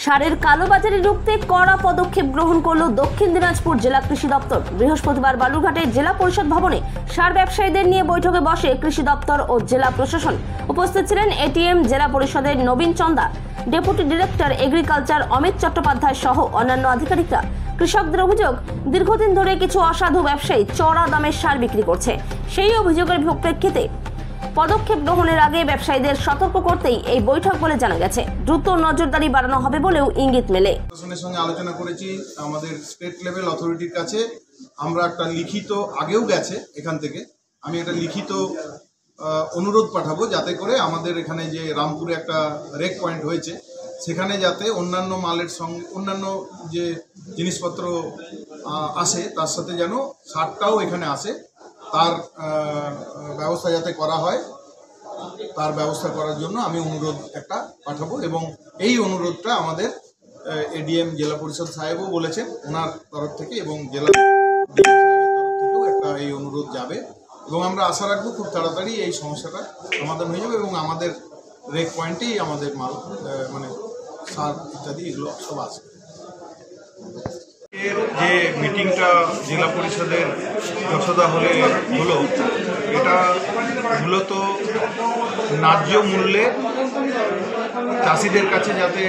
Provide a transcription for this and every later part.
সারের কালোবাজারি রুখতে কড়া পদক্ষেপ গ্রহণ করল দক্ষিণ দিনাজপুর জেলা কৃষি দপ্তর। বৃহস্পতিবার বালুরঘাটে জেলা পরিষদ ভবনে সার ব্যবসায়ীদের নিয়ে বৈঠকে বসে কৃষি দপ্তর ও জেলা প্রশাসন। উপস্থিত ছিলেন এটিএম জেলা পরিষদের Nabin Chanda, deputy director agriculture Amit Chattopadhyay সহ অন্যান্য আধিকারিকরা। কৃষকদের অভিযোগ, দীর্ঘদিন ধরে কিছু অসাধু ব্যবসায়ী চড়া দামে সার বিক্রি করছে। সেই অভিযোগের প্রেক্ষিতে পদক্ষেপ গ্রহণের আগে ব্যবসায়ীদের সতর্ক করতেই এই বৈঠক বলে জানা গেছে। দ্রুত নজরদারি বাড়ানো হবে বলেও ইঙ্গিত মেলে। প্রশাসনের সঙ্গে আলোচনা করেছি, আমাদের স্টেট লেভেল অথরিটির কাছে আমরা একটা লিখিত, আগেও গেছে এখান থেকে, আমি একটা লিখিত অনুরোধ পাঠাবো যাতে করে আমাদের এখানে যে রামপুরে একটা রেক পয়েন্ট হয়েছে সেখানে যাতে অন্যান্য মালের সঙ্গে অন্যান্য যে জিনিসপত্র আসে তার সাথে যেন সারটাও এখানে আসে, তার ব্যবস্থা যাতে করা হয়, তার ব্যবস্থা করার জন্য আমি অনুরোধ একটা পাঠাবো। এবং এই অনুরোধটা আমাদের এডিএম জেলা পরিষদ সাহেবও বলেছেন ওনার তরফ থেকে, এবং জেলা তরফ থেকেও একটা এই অনুরোধ যাবে। এবং আমরা আশা রাখবো খুব তাড়াতাড়ি এই সমস্যাটা সমাধান হয়ে যাবে এবং আমাদের রেক পয়েন্টেই আমাদের মাল মানে সার ইত্যাদি এগুলো সব আসবে। এর যে মিটিংটা জেলা পরিষদের যশোদা হলে হলো, এটা মূলত ন্যায্য মূল্যে চাষিদের কাছে যাতে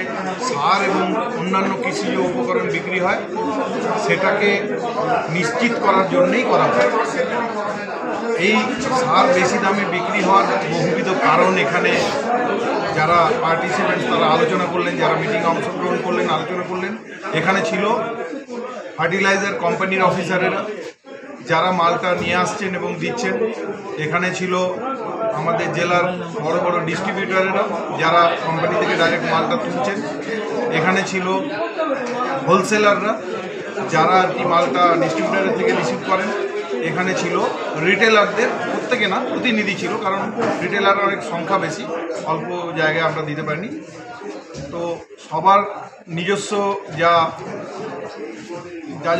সার এবং অন্যান্য কৃষিজ উপকরণ বিক্রি হয় সেটাকে নিশ্চিত করার জন্যই করা হয়। এই সার বেশি দামে বিক্রি হওয়ার বহুবিধ কারণ এখানে যারা পার্টিসিপেন্টস তারা আলোচনা করলেন, যারা মিটিংয়ে অংশগ্রহণ করলেন আলোচনা করলেন। এখানে ছিল ফার্টিলাইজার কোম্পানির অফিসারেরা যারা মালটা নিয়ে আসছেন এবং দিচ্ছেন। এখানে ছিল আমাদের জেলার বড় বড় ডিস্ট্রিবিউটারেরা যারা কোম্পানি থেকে ডাইরেক্ট মালটা তুলছেন। এখানে ছিল হোলসেলাররা যারা আর কি মালটা ডিস্ট্রিবিউটারের থেকে রিসিভ করেন। এখানে ছিল রিটেলারদের, প্রত্যেকে না প্রতিনিধি ছিল, কারণ রিটেলার অনেক সংখ্যা বেশি, অল্প জায়গায় আমরা দিতে পারিনি। তো সবার নিজস্ব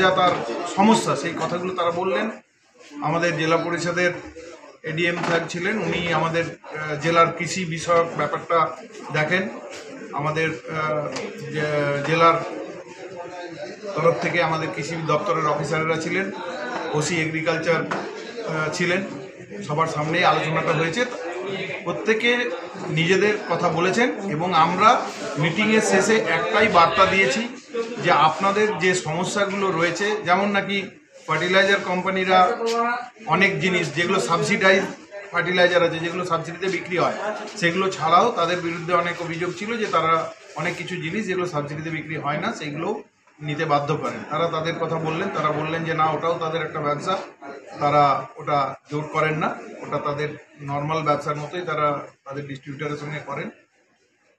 যা তার সমস্যা সেই কথাগুলো তারা বললেন। আমাদের জেলা পরিষদের এডিএম স্যার ছিলেন, উনি আমাদের জেলার কৃষি বিষয়ক ব্যাপারটা দেখেন। আমাদের জেলার তরফ থেকে আমাদের কৃষি দপ্তরের অফিসাররা ছিলেন, ওসি এগ্রিকালচার ছিলেন। সবার সামনেই আলোচনাটা হয়েছে, প্রত্যেকে নিজেদের কথা বলেছেন এবং আমরা মিটিংয়ের শেষে একটাই বার্তা দিয়েছি যে আপনাদের যে সমস্যাগুলো রয়েছে, যেমন নাকি ফার্টিলাইজার কোম্পানিরা অনেক জিনিস যেগুলো সাবসিডাইজ ফার্টিলাইজার আছে যেগুলো সাবসিডিতে বিক্রি হয় সেগুলো ছাড়াও তাদের বিরুদ্ধে অনেক অভিযোগ ছিল যে তারা অনেক কিছু জিনিস যেগুলো সাবসিডিতে বিক্রি হয় না সেগুলো নিতে বাধ্য করেন। তারা তাদের কথা বললেন, তারা বললেন যে না, ওটাও তাদের একটা ব্যবসা, তারা ওটা জোর করেন না, ওটা তাদের নর্মাল ব্যবসার মতোই তারা তাদের ডিস্ট্রিবিউটারের সঙ্গে করেন।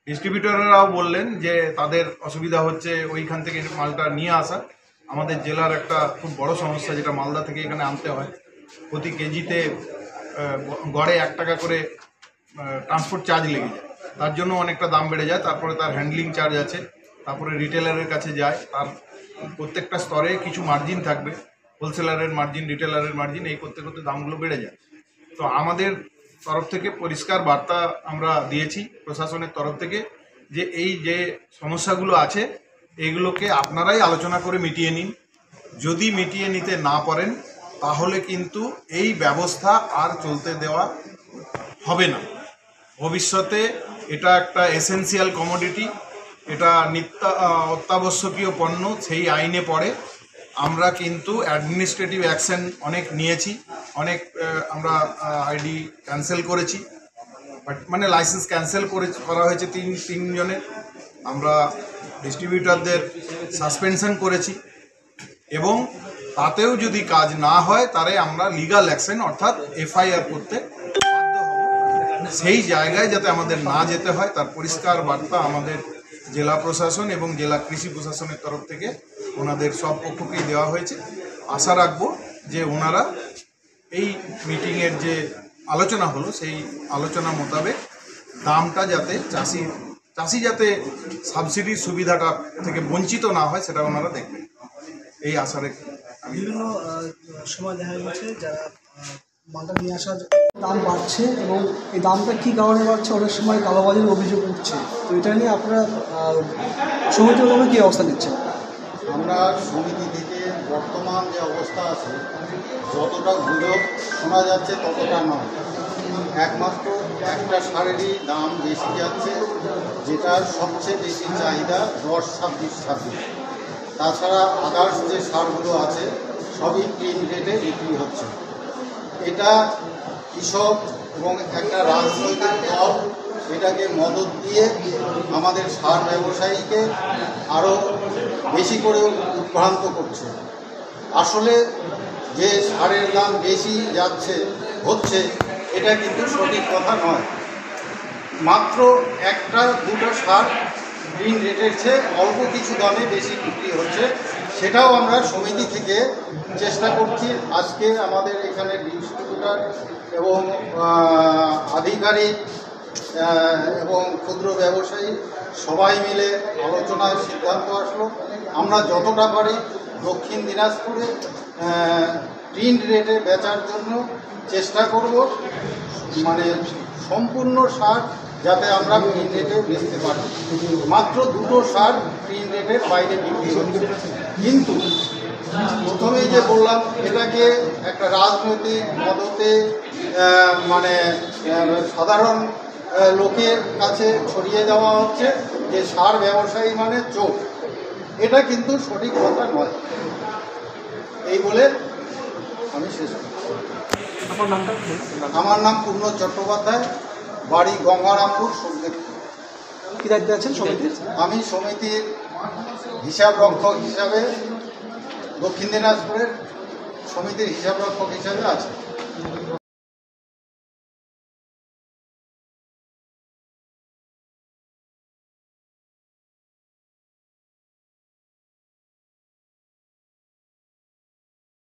ডিস্ট্রিবিউটাররাও বললেন যে তাদের অসুবিধা হচ্ছে ওইখান থেকে মালটা নিয়ে আসা। আমাদের জেলার একটা খুব বড় সমস্যা যেটা মালদা থেকে এখানে আনতে হয়, প্রতি কেজিতে গড়ে 1 টাকা করে ট্রান্সপোর্ট চার্জ লেগে যায়, তার জন্য অনেকটা দাম বেড়ে যায়। তারপরে তার হ্যান্ডলিং চার্জ আছে, তারপরে রিটেলারের কাছে যায়, তার প্রত্যেকটা স্তরে কিছু মার্জিন থাকবে, হোলসেলারের মার্জিন, রিটেলারের মার্জিন, এই করতে করতে দামগুলো বেড়ে যায়। তো আমাদের তরফ থেকে পরিষ্কার বার্তা আমরা দিয়েছি প্রশাসনের তরফ থেকে যে এই যে সমস্যাগুলো আছে এগুলোকে আপনারাই আলোচনা করে মিটিয়ে নিন। যদি মিটিয়ে নিতে না পারেন তাহলে কিন্তু এই ব্যবস্থা আর চলতে দেওয়া হবে না। ভবিষ্যতে এটা একটা এসেনশিয়াল কমোডিটি, এটা অত্যাবশ্যকীয় পণ্য, সেই আইনে পড়ে। আমরা কিন্তু অ্যাডমিনিস্ট্রেটিভ অ্যাকশন অনেক নিয়েছি, অনেক আমরা আইডি ক্যান্সেল করেছি, মানে লাইসেন্স ক্যান্সেল করা হয়েছে 3 জনের। আমরা ডিস্ট্রিবিউটারদের সাসপেনশন করেছি এবং তাতেও যদি কাজ না হয় তাহলে আমরা লিগাল অ্যাকশন অর্থাৎ এফআইআর করতে বাধ্য হব। সেই জায়গায় যাতে আমাদের না যেতে হয় তার পরিষ্কার বার্তা আমাদের জেলা প্রশাসন এবং জেলা কৃষি প্রশাসনের তরফ থেকে ওনাদের সব পক্ষকেই দেওয়া হয়েছে। আশা রাখবো যে ওনারা এই মিটিংয়ের যে আলোচনা হলো সেই আলোচনা মোতাবেক দামটা যাতে চাষি যাতে সাবসিডির সুবিধাটা থেকে বঞ্চিত না হয় সেটা ওনারা দেখবেন, এই আশা রেখে। বিভিন্ন সময় দেখা গেছে যারা মালটা নিয়ে আসার দাম বাড়ছে এবং এই দামটা কী কারণে বাড়ছে, অনেক সময় কালোবাজারির অভিযোগ উঠছে। তো এটা নিয়ে আপনারা সমিতির তরফে কী অবস্থা নিচ্ছে? আমরা সমিতি থেকে বর্তমান যে অবস্থা আছে যতটা গুজব শোনা যাচ্ছে ততটা নয়। একমাত্র একটা সারেরই দাম বেশি যাচ্ছে, যেটা সবচেয়ে বেশি চাহিদা 10-26-26। তাছাড়া আদার্স যে সারগুলো আছে সবই প্রিন্ট রেটে বিক্রি হচ্ছে। এটা কৃষক এবং একটা রাজনৈতিক দল এটাকে মদত দিয়ে আমাদের সার ব্যবসায়ীকে আরও বেশি করে উদ্ভ্রান্ত করছে। আসলে যে সারের দাম বেশি হচ্ছে এটা কিন্তু সঠিক কথা নয়। মাত্র একটা দুটো সার গ্রিন রেটের চেয়ে অল্প কিছু দামে বেশি বিক্রি হচ্ছে, সেটাও আমরা সমিতি থেকে চেষ্টা করছি। আজকে আমাদের এখানে ডিস্ট্রিবিউটর এবং আধিকারিক এবং ক্ষুদ্র ব্যবসায়ী সবাই মিলে আলোচনায় সিদ্ধান্ত আসলো আমরা যতটা পারি দক্ষিণ দিনাজপুরে প্রিন্ট রেটে বেচার জন্য চেষ্টা করব, মানে সম্পূর্ণ সার যাতে আমরা প্রিন্ট রেটে বেচতে পারি। মাত্র দুটো সার প্রিন্ট রেটের বাইরে বিক্রি হচ্ছে। কিন্তু প্রথমেই যে বললাম এটাকে একটা রাজনৈতিক মদতে মানে সাধারণ লোকের কাছে ছড়িয়ে দেওয়া হচ্ছে যে সার ব্যবসায়ী মানে চোখ। এটা কিন্তু সঠিক কথা নয়। এই বলে আমি শেষ করছি। আমার নাম পূর্ণ চট্টোপাধ্যায়, বাড়ি গঙ্গারামপুর, সোমদেবপুর। কী দায়িত্বে আছেন সমিতির? আমি সমিতির হিসাব রক্ষক হিসাবে দক্ষিণ দিনাজপুরের সমিতির হিসাব রক্ষক হিসাবে আছি।